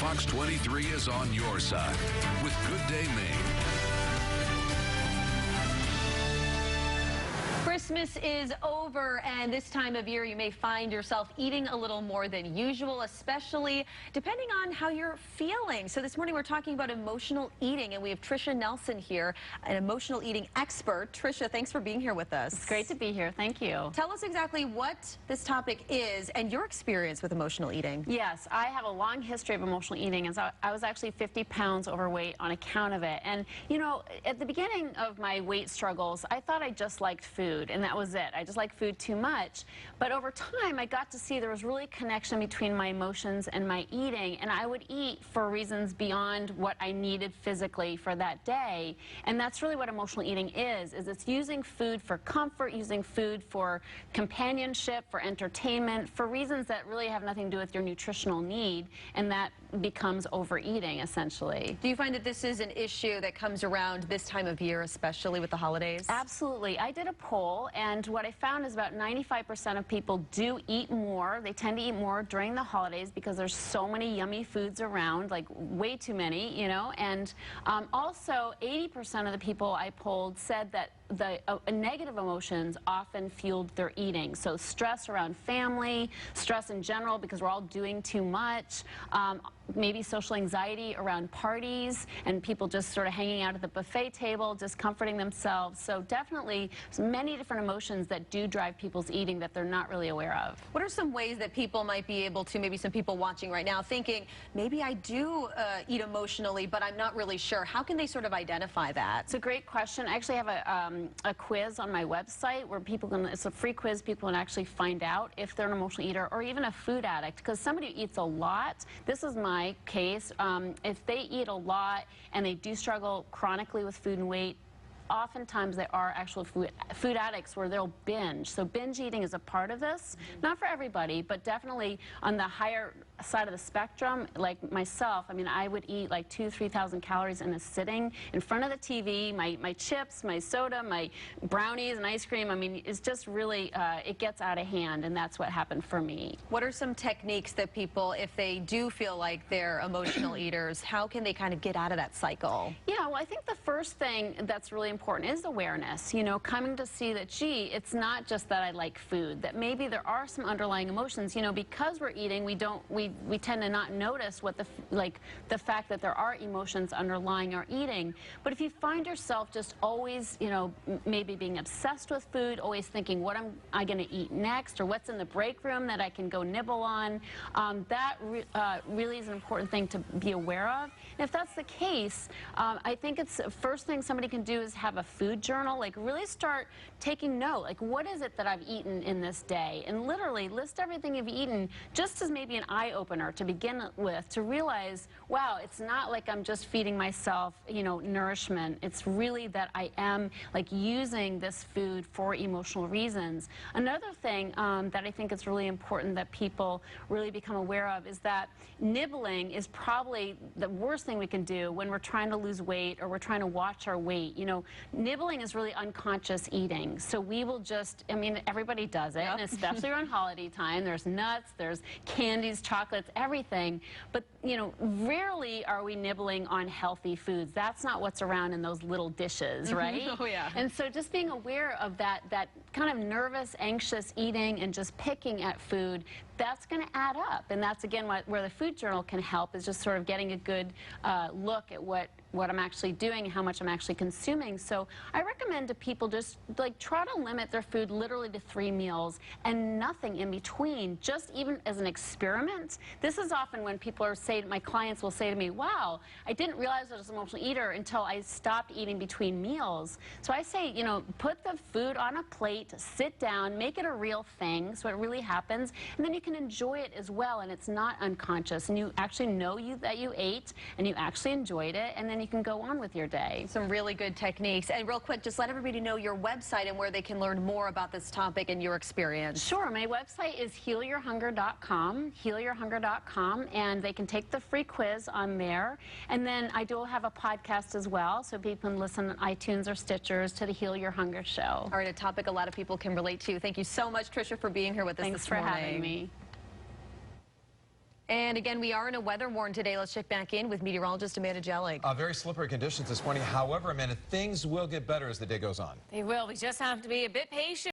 Fox 23 is on your side with Good Day Maine. Christmas is over, and this time of year you may find yourself eating a little more than usual, especially depending on how you're feeling. So this morning we're talking about emotional eating, and we have Tricia Nelson here, an emotional eating expert. Tricia, thanks for being here with us. It's great to be here. Thank you. Tell us exactly what this topic is and your experience with emotional eating. Yes, I have a long history of emotional eating, and so I was actually 50 pounds overweight on account of it. And, you know, at the beginning of my weight struggles, I thought I just liked food, and that was it. I just liked food too much. But over time, I got to see there was really a connection between my emotions and my eating, and I would eat for reasons beyond what I needed physically for that day. And that's really what emotional eating is it's using food for comfort, using food for companionship, for entertainment, for reasons that really have nothing to do with your nutritional need, and that becomes overeating, essentially. Do you find that this is an issue that comes around this time of year, especially with the holidays? Absolutely. I did a poll, and what I found is about 95% of people do eat more. They tend to eat more during the holidays because there's so many yummy foods around, like way too many, you know. And also 80% of the people I polled said that the negative emotions often fueled their eating. So stress around family, stress in general because we're all doing too much, maybe social anxiety around parties and people just sort of hanging out at the buffet table, discomforting themselves. So definitely many different emotions that do drive people's eating that they're not really aware of. What are some ways that people might be able to, maybe some people watching right now thinking, maybe I do eat emotionally, but I'm not really sure. How can they sort of identify that? It's a great question. I actually have a quiz on my website where people can, it's a free quiz, people can actually find out if they're an emotional eater or even a food addict, because somebody who eats a lot, this is my case, if they eat a lot and they do struggle chronically with food and weight, oftentimes they are actual food addicts where they'll binge. So binge eating is a part of this. Not for everybody, but definitely on the higher side of the spectrum, like myself, I mean, I would eat like 2,000 to 3,000 calories in a sitting in front of the TV, my chips, my soda, my brownies and ice cream. I mean, it's just really, it gets out of hand, and that's what happened for me. What are some techniques that people, if they do feel like they're emotional eaters, how can they kind of get out of that cycle? Yeah, well, I think the first thing that's really important is awareness. You know, coming to see that, gee, it's not just that I like food, that maybe there are some underlying emotions. You know, because we're eating, we tend to not notice what the fact that there are emotions underlying our eating. But if you find yourself just always, you know, maybe being obsessed with food, always thinking, what am I going to eat next, or what's in the break room that I can go nibble on, that really is an important thing to be aware of. And if that's the case, I think it's the first thing somebody can do is have a food journal, like really start taking note, like what is it that I've eaten in this day, and literally list everything you've eaten, just as maybe an eye-opener to begin with, to realize, wow, it's not like I'm just feeding myself, you know, nourishment. It's really that I am like using this food for emotional reasons. Another thing that I think is really important that people really become aware of is that nibbling is probably the worst thing we can do when we're trying to lose weight or we're trying to watch our weight. You know, nibbling is really unconscious eating. So we will just, I mean, everybody does it, and especially around holiday time. There's nuts, there's candies, chocolates, everything. But, you know, rarely are we nibbling on healthy foods. That's not what's around in those little dishes, right? Oh, yeah. And so just being aware of that kind of nervous, anxious eating and just picking at food, that's going to add up. And that's, again, where the food journal can help, is just sort of getting a good look at what I'm actually doing and how much I'm actually consuming. So I recommend to people just like try to limit their food literally to 3 meals and nothing in between, just even as an experiment. This is often when people are saying, my clients will say to me, wow, I didn't realize I was an emotional eater until I stopped eating between meals. So I say, you know, put the food on a plate, sit down, make it a real thing so it really happens, and then you can enjoy it as well, and it's not unconscious, and you actually know that you ate and you actually enjoyed it, and then you can go on with your day. Some really good techniques. And real quick, just let everybody know your website and where they can learn more about this topic and your experience. Sure. My website is healyourhunger.com, healyourhunger.com, and they can take the free quiz on there. And then I do have a podcast as well, so people can listen on iTunes or Stitchers to the Heal Your Hunger show. All right, a topic a lot of people can relate to. Thank you so much, Tricia, for being here with us this morning. Thanks for having me. And again, we are in a weather warn today. Let's check back in with meteorologist Amanda Jellig. Very slippery conditions this morning. However, Amanda, things will get better as the day goes on. They will. We just have to be a bit patient.